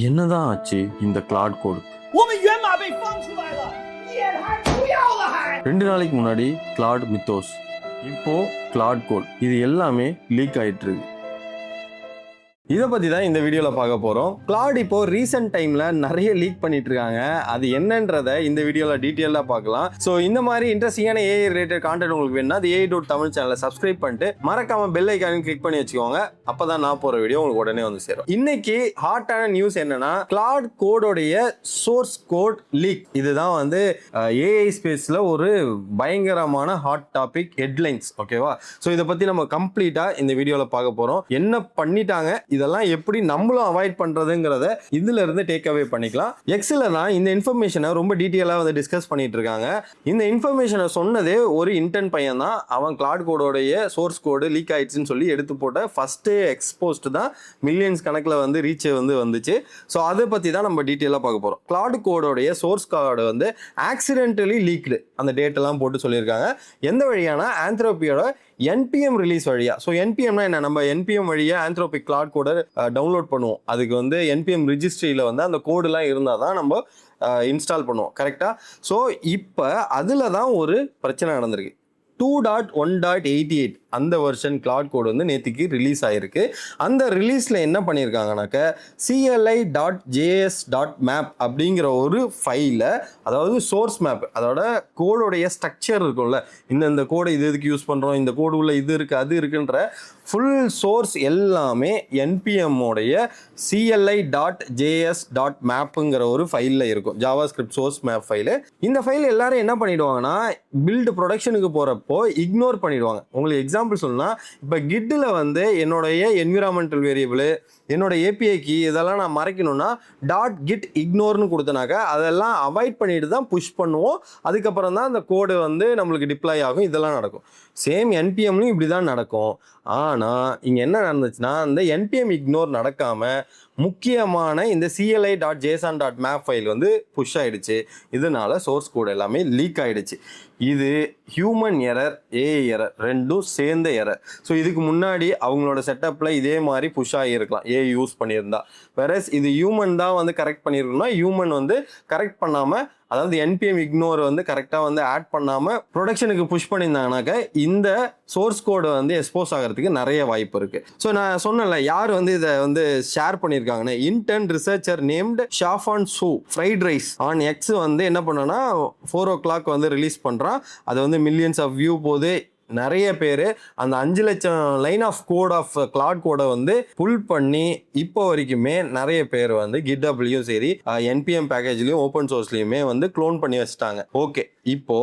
என்னதான் ஆச்சு இந்த கிளாட் கோடு? 我们源码被放出来了，液态不要了还。 2 நாளைக்கு முன்னாடி கிளாட் மித்தோஸ், இப்போ கிளாட் கோட், இது எல்லாமே லீக் ஆயிட்டு இருக்கு. இதை பற்றி தான் இந்த வீடியோவில் பார்க்க போகிறோம். கிளாட் இப்போ ரீசெண்ட் டைமில் நிறைய லீக் பண்ணிட்டு இருக்காங்க. அது என்னன்றதை இந்த வீடியோவில் டீட்டெயிலாக பார்க்கலாம். ஸோ இந்த மாதிரி இன்ட்ரெஸ்டிங்கான ஏஐ ரிலேட்டட் கான்டென்ட் உங்களுக்கு வேணும்னா அது AI.Tamil சேனலை சப்ஸ்கிரைப் பண்ணிட்டு மறக்காம பெல் ஐக்கானையும் கிளிக் பண்ணி வச்சுக்கோங்க. அப்போ தான் நான் போகிற வீடியோ உங்களுக்கு உடனே வந்து சேரும். இன்னைக்கு ஹாட்டான நியூஸ் என்னன்னா, கிளாட் கோடோடைய சோர்ஸ் கோட் லீக். இதுதான் வந்து ஏஐ ஸ்பேஸில் ஒரு பயங்கரமான ஹாட் டாபிக் ஹெட்லைன்ஸ். ஓகேவா? ஸோ இதை பற்றி நம்ம கம்ப்ளீட்டாக இந்த வீடியோவில் பார்க்க போகிறோம். என்ன பண்ணிட்டாங்க, இதெல்லாம் எப்படி நம்மளும் அவாய்ட் பண்றதுங்கிறத இதுல இருந்து டேக் அவே பண்ணிக்கலாம். எக்ஸ்ல தான் இந்த இன்ஃபர்மேஷனை ரொம்ப டீட்டெயிலா வந்து டிஸ்கஸ் பண்ணிட்டு இருக்காங்க. இந்த இன்ஃபர்மேஷனை சொன்னதே ஒரு இன்டர்ன் பையன் தான். அவன் கிளாட் கோடோடைய சோர்ஸ் கோடு லீக் ஆயிடுச்சுன்னு சொல்லி எடுத்து போட்ட ஃபர்ஸ்ட் எக்ஸ்போஸ்ட் தான் மில்லியன்ஸ் கணக்கில் வந்து ரீச் வந்துச்சு. ஸோ அதை பத்தி தான் நம்ம டீட்டெயிலாக பார்க்க போறோம். கிளாட் கோடோடைய சோர்ஸ் கோடு வந்து ஆக்சிடென்டலி லீக்டு, அந்த டேட் எல்லாம் போட்டு சொல்லியிருக்காங்க. எந்த வழியான ஆந்த்ரோபியோட NPM ரிலீஸ் வழியா. ஸோ NPMனா என்ன, நம்ம NPM வழியா ஆந்த்ரோபிக் கிளாட் கோடை டவுன்லோட் பண்ணுவோம். அதுக்கு வந்து NPM ரிஜிஸ்ட்ரியில் வந்து அந்த கோடுலாம் இருந்தால் தான் நம்ம இன்ஸ்டால் பண்ணுவோம். கரெக்டா? ஸோ இப்போ அதில் தான் ஒரு பிரச்சனை நடந்திருக்கு. 2.1.88 அந்த வெர்ஷன் கிளாட் கோடு வந்து நேற்றுக்கு ரிலீஸ் ஆகிருக்கு. அந்த ரிலீஸில் என்ன பண்ணியிருக்காங்கனாக்க CLI.js.map அப்படிங்கிற ஒரு ஃபைலை, அதாவது சோர்ஸ் மேப், அதோட கோடோடைய ஸ்ட்ரக்சர் இருக்கும்ல, இந்த கோடை இது எதுக்கு யூஸ் பண்ணுறோம், இந்த கோடு உள்ள இது இருக்குது அது இருக்குன்ற ஃபுல் சோர்ஸ் எல்லாமே NPM உடைய CLI.js.mapங்கிற ஒரு ஃபைலில் இருக்கும். Java script source map file. இந்த ஃபைல் எல்லாரும் என்ன பண்ணிடுவாங்கன்னா, பில்டு ப்ரொடக்ஷனுக்கு போகிறப்போ இக்னோர் பண்ணிடுவாங்க. உங்களுக்கு எக்ஸாம்பிள் சொல்லணும்னா, இப்போ கிட்டில் வந்து என்னுடைய என்விரான்மெண்டல் வேரியபிள், என்னோட API கீ இதெல்லாம் நான் மறைக்கணும்னா .git இக்னோர்னு கொடுத்தனாக்க அதெல்லாம் அவாய்ட் பண்ணிட்டு தான் புஷ் பண்ணுவோம். அதுக்கப்புறம் தான் அந்த கோடு வந்து நம்மளுக்கு டிப்ளாய் ஆகும். இதெல்லாம் நடக்கும். சேம் NPMலையும் இப்படி தான் நடக்கும். ஆனால் இங்கே என்ன நடந்துச்சுன்னா, அந்த NPM இக்னோர் நடக்காமல் முக்கியமான இந்த CLI.json.map ஃபைல் வந்து புஷ் ஆயிடுச்சு. இதனால சோர்ஸ் கோட் எல்லாமே லீக் ஆயிடுச்சு. இது ஹியூமன் எரர், ஏஐ எரர், ரெண்டும் சேர்ந்த எரர். ஸோ இதுக்கு முன்னாடி அவங்களோட செட்டப்பில் இதே மாதிரி புஷ் ஆகியிருக்கலாம் ஏஐ யூஸ் பண்ணியிருந்தா. வேறஸ் இது ஹியூமன் தான் வந்து கரெக்ட் பண்ணியிருக்கணும்னா, ஹியூமன் வந்து கரெக்ட் பண்ணாமல், அதாவது NPM இக்னோர் வந்து கரெக்டாக வந்து ஆட் பண்ணாமல் ப்ரொடக்ஷனுக்கு புஷ் பண்ணியிருந்தாங்கனாக்க இந்த சோர்ஸ் கோடு வந்து எக்ஸ்போஸ் ஆகிறதுக்கு நிறைய வாய்ப்பு இருக்குது. ஸோ நான் சொன்னேன்ல, யார் வந்து இதை வந்து ஷேர் பண்ணியிருக்காங்கன்னு, இன்டர்ன் ரிசர்ச்சர் நேம்டு ஷாஃபான் சூ ஃப்ரைட் ரைஸ் ஆன் X வந்து என்ன பண்ணோன்னா 4 o'clock வந்து ரிலீஸ் பண்ணுறான். அது வந்து மில்லியன்ஸ் ஆஃப் வியூ போகுது. நிறைய பேர் அந்த 5 லட்சம் line of code of Claude கோடை வந்து புல் பண்ணி இப்போ வரைக்குமே நிறைய பேர் வந்து GitHubலையும் சரி NPM பேக்கேஜ்லையும் ஓப்பன் சோர்ஸ்லையுமே வந்து க்ளோன் பண்ணி வச்சுட்டாங்க. ஓகே, இப்போ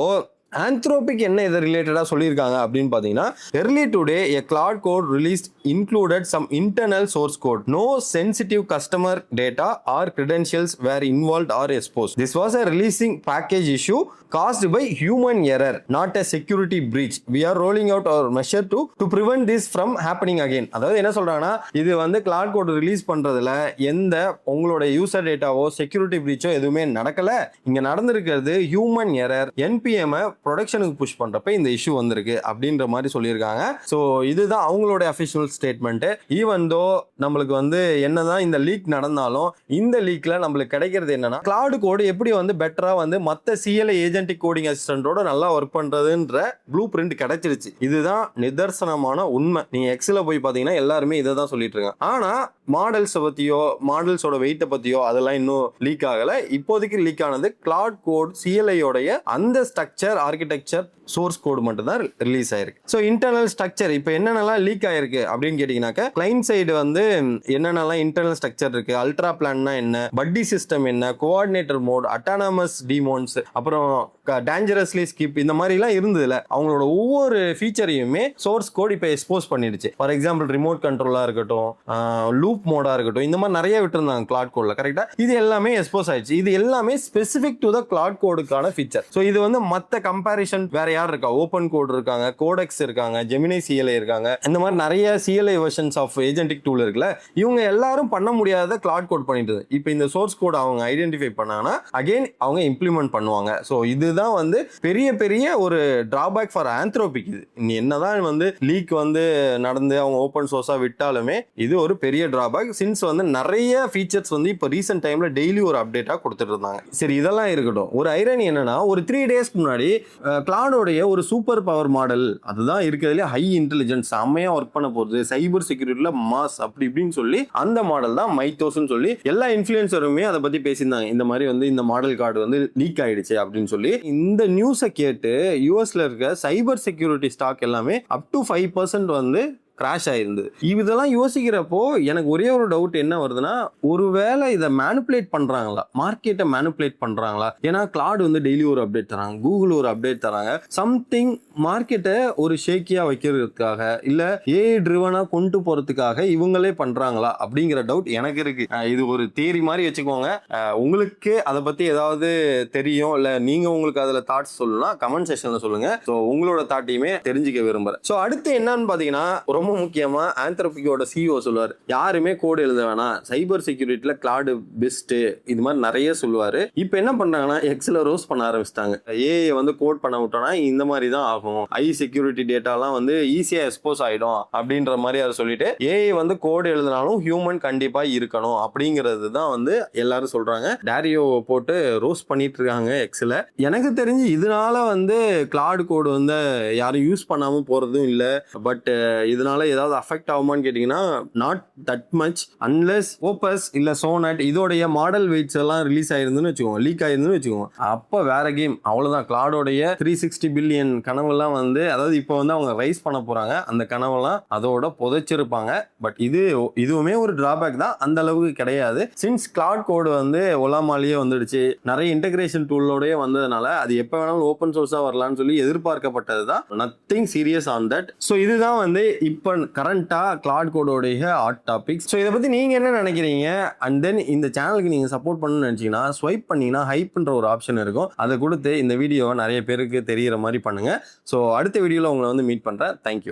ஆந்த்ரோபிக் என்ன இதை ரிலேட்டடாக சொல்லியிருக்காங்க அப்படின்னு பார்த்தீங்கன்னா, early today a cloud code released included some internal source code. No sensitive customer data or credentials were involved or exposed. This was a releasing package issue caused by human error, not a security breach. We are rolling out our measure to prevent this from happening again. அதாவது என்ன சொல்றாங்கன்னா, இது வந்து Claude code release பண்றதுல எந்த உங்களோட user டேட்டாவோ security பிரீச்சோ எதுவுமே நடக்கல. இங்க நடந்திருக்கிறது ஹியூமன் எரர். NPM ப்ரொடக்ஷனுக்கு புஷ் பண்றப்ப இந்த இஷ்யூ வந்திருக்கு அப்படின்ற மாதிரி சொல்லியிருக்காங்க. ஸோ இதுதான் அவங்களோட அஃபிஷியல் ஸ்டேட்மெண்ட். ஈவன் தோ நம்மளுக்கு வந்து என்னதான் இந்த லீக் நடந்தாலும், இந்த லீக்ல நம்மளுக்கு கிடைக்கிறது என்னன்னா, கிளாட் கோடு எப்படி வந்து பெட்டரா வந்து மற்ற CLI ஏஜென்டிக் கோடிங் அசிஸ்டன்டோட நல்லா ஒர்க் பண்றதுன்ற ப்ளூ பிரிண்ட் கிடைச்சிருச்சு. இதுதான் நிதர்சனமான உண்மை. நீங்க எக்ஸ்ல போய் பாத்தீங்கன்னா எல்லாருமே இதை தான் சொல்லிட்டு இருக்காங்க. ஆனா மாடல்ஸ் பத்தியோ மாடல்ஸோட வெயிட்டை பத்தியோ அதெல்லாம் இன்னும் லீக் ஆகல. இப்போதைக்கு லீக் ஆனது கிளாட் கோட் CLI உடைய அந்த ஸ்ட்ரக்சர் ஆர்கிடெக்சர் சோர்ஸ் கோடு மட்டும் தான் ரிலீஸ் ஆயிருக்கு. ஸோ இன்டர்னல் ஸ்ட்ரக்சர் இப்போ என்னென்னலாம் லீக் ஆயிருக்கு அப்படின்னு கேட்டீங்கன்னாக்க, கிளைண்ட் சைடு வந்து என்னென்னலாம் இன்டர்னல் ஸ்ட்ரக்சர் இருக்கு, அல்ட்ரா பிளான்னா என்ன, பட்டி சிஸ்டம் என்ன, கோஆர்டினேட்டர் மோட், அட்டானமஸ் டிமோன்ஸ், அப்புறம் டேஞ்சரஸ்லி ஸ்கிப், இந்த மாதிரிலாம் இருந்ததுல அவங்களோட ஒவ்வொரு ஃபீச்சரையுமே சோர்ஸ் கோட் இப்போ எக்ஸ்போஸ் பண்ணிடுச்சு. ஃபார் எக்ஸாம்பிள் ரிமோட் கண்ட்ரோலா இருக்கட்டும், லூப் மோடா இருக்கட்டும், இந்த மாதிரி நிறைய விட்டுருந்தாங்க கிளாட் கோட்ல. கரெக்டா? இது எல்லாமே எக்ஸ்போஸ் ஆயிடுச்சு. இது எல்லாமே specific to the Claude code feature. So இது வந்து மற்ற கம்பேரிஷன் வேற யார் இருக்கா, ஓப்பன் கோட் இருக்காங்க, கோடெக்ஸ் இருக்காங்க, ஜெமினி சிஎல்ஐ இருக்காங்க, இந்த மாதிரி நிறைய CLI versions of agentic tool இருக்குல்ல, இவங்க எல்லாரும் பண்ண முடியாத கிளாட் கோட் பண்ணிட்டு இப்போ இந்த சோர்ஸ் கோட் அவங்க ஐடென்டிஃபை பண்ணாங்கன்னா அகைன் அவங்க இம்ப்ளிமெண்ட் பண்ணுவாங்க. ஸோ இதுதான் வந்து பெரிய பெரிய ஒரு டிராபேக் ஃபார் ஆந்த்ரோபிக். இது நீ என்னதான் வந்து லீக் வந்து நடந்து அவங்க ஓப்பன் சோர்ஸா விட்டாலுமே இது ஒரு பெரிய டிராபேக். சின்ஸ் வந்து நிறைய ஃபீச்சர்ஸ் வந்து இப்போ ரீசெண்ட் டைம்ல டெய்லி ஒரு அப்டேட்டா கொடுத்துட்டு இருந்தாங்க. சரி, இதெல்லாம் இருக்கட்டும். ஒரு ஐரணி என்னன்னா, ஒரு 3 டேஸ்க்கு முன்னாடி கிளாடோடைய ஒரு சூப்பர் பவர் மாடல், அதுதான் இருக்கிறதுல ஹை இன்டெலிஜென்ஸ், செம்மையா ஒர்க் பண்ண போகுது, சைபர் செக்யூரிட்டில மாஸ் அப்படி இப்படின்னு சொல்லி அந்த மாடல் தான் மைத்தோஸ்னு சொல்லி எல்லா இன்ஃப்ளூயன்சருமே அதை பத்தி பேசியிருந்தாங்க. இந்த மாதிரி வந்து இந்த மாடல் கார்டு வந்து லீக் ஆயிடுச்சு அப்படின்னு சொல்லி. இந்த நியூஸை கேட்டு யூஎஸ்ல இருக்க சைபர் செக்யூரிட்டி ஸ்டாக் எல்லாமே அப் டு 5% வந்து கிராஷ் ஆயிருந்தது. இதெல்லாம் யோசிக்கிறப்போ எனக்கு ஒரே ஒரு டவுட் என்ன வருதுன்னா, ஒருவேளை இதை மேனிப்புலேட் பண்றாங்களா, மார்க்கெட்டை மேனிப்புலேட் பண்றாங்களா? ஏன்னா கிளாட் வந்து டெய்லி ஒரு அப்டேட் தராங்க, கூகுள் ஒரு அப்டேட் தராங்க, சம்திங் மார்க்கெட்டை ஒரு ஷேக்கியா வைக்கிறதுக்காக இல்ல ஏஐ ட்ரிவனா கொண்டு போறதுக்காக இவங்களே பண்றாங்களா அப்படிங்கிற டவுட் எனக்கு இருக்கு. இது ஒரு தியரி மாதிரி வச்சுக்கோங்க. உங்களுக்கு அதை பத்தி ஏதாவது தெரியும் இல்ல நீங்க உங்களுக்கு அதுல தாட்ஸ் சொல்லலாம், கமெண்ட் செக்ஷன்ல சொல்லுங்க. ஸோ உங்களோட தாட்டையுமே தெரிஞ்சுக்க விரும்புறேன். ஸோ அடுத்து என்னன்னு பாத்தீங்கன்னா, ரொம்ப முக்கியமா ஆந்த்ரோபிக்கோட சிஇஓ சொல்லுவார், யாருமே கோடு எழுத வேணாம், சைபர் செக்யூரிட்டில கிளாடு பெஸ்ட், இது மாதிரி நிறைய சொல்லுவாரு. இப்போ என்ன பண்றாங்கன்னா, எக்ஸல ரோஸ் பண்ண ஆரம்பிச்சிட்டாங்க. ஏஐ வந்து கோட் பண்ண விட்டோம்னா இந்த மாதிரி தான் ஆகும், ஐ செக்யூரிட்டி டேட்டாலாம் வந்து ஈஸியா எக்ஸ்போஸ் ஆயிடும் அப்படின்ற மாதிரி அதை சொல்லிட்டு ஏஐ வந்து கோடு எழுதினாலும் ஹியூமன் கண்டிப்பா இருக்கணும் அப்படிங்கிறது தான் வந்து எல்லாரும் சொல்றாங்க. டாரியோ போட்டு ரோஸ் பண்ணிட்டு இருக்காங்க எக்ஸல. எனக்கு தெரிஞ்சு இதனால வந்து கிளாட் கோடு வந்து யாரும் யூஸ் பண்ணாம போறதும் இல்ல. பட் இதனால ஏதாவது அஃபெக்ட் ஆகுமான்னு கேட்டீங்கன்னா நாட் தட் மச், அன்லெஸ் ஓபஸ் இல்ல சோனட் இதோடைய மாடல் வெயிட்ஸ் எல்லாம் ரிலீஸ் ஆயிருந்துன்னு வச்சுக்கோங்க, லீக் ஆயிருந்துன்னு வச்சுக்கோங்க, அப்ப வேற கேம். அவ்வளவுதான். கிளாடோடைய 360 பில்லியன் கனவுலாம் வந்து, அதாவது இப்போ வந்து அவங்க ரைஸ் பண்ண போறாங்க, அந்த கனவெல்லாம் அதோட புதைச்சிருப்பாங்க. பட் இதுவுமே ஒரு டிராபேக் தான், அந்த அளவுக்கு கிடையாது. சின்ஸ் கிளாட் கோடு வந்து ஒலாமாலேயே வந்துடுச்சு, நிறைய இன்டகிரேஷன் டூலோடய வந்ததுனால அது எப்போ வேணாலும் ஓப்பன் சோர்ஸா வரலாம்னு சொல்லி எதிர்பார்க்கப்பட்டது தான். Nothing serious on that. So இதுதான் வந்து இப்போ கரண்டா கிளாட் கோடோடைய ஹாட் டாபிக்ஸ். ஸோ இதை பத்தி நீங்க என்ன நினைக்கிறீங்க? அண்ட் தென் இந்த சேனலுக்கு நீங்க சப்போர்ட் பண்ணணும்னு நினைச்சீங்கன்னா ஸ்வைப் பண்ணீங்கன்னா ஹைப்ன்ற ஒரு ஆப்ஷன் இருக்கும், அதை கொடுத்து இந்த வீடியோவை நிறைய பேருக்கு தெரிகிற மாதிரி பண்ணுங்க. ஸோ அடுத்த வீடியோவில் உங்களை வந்து மீட் பண்றேன். தேங்க்யூ.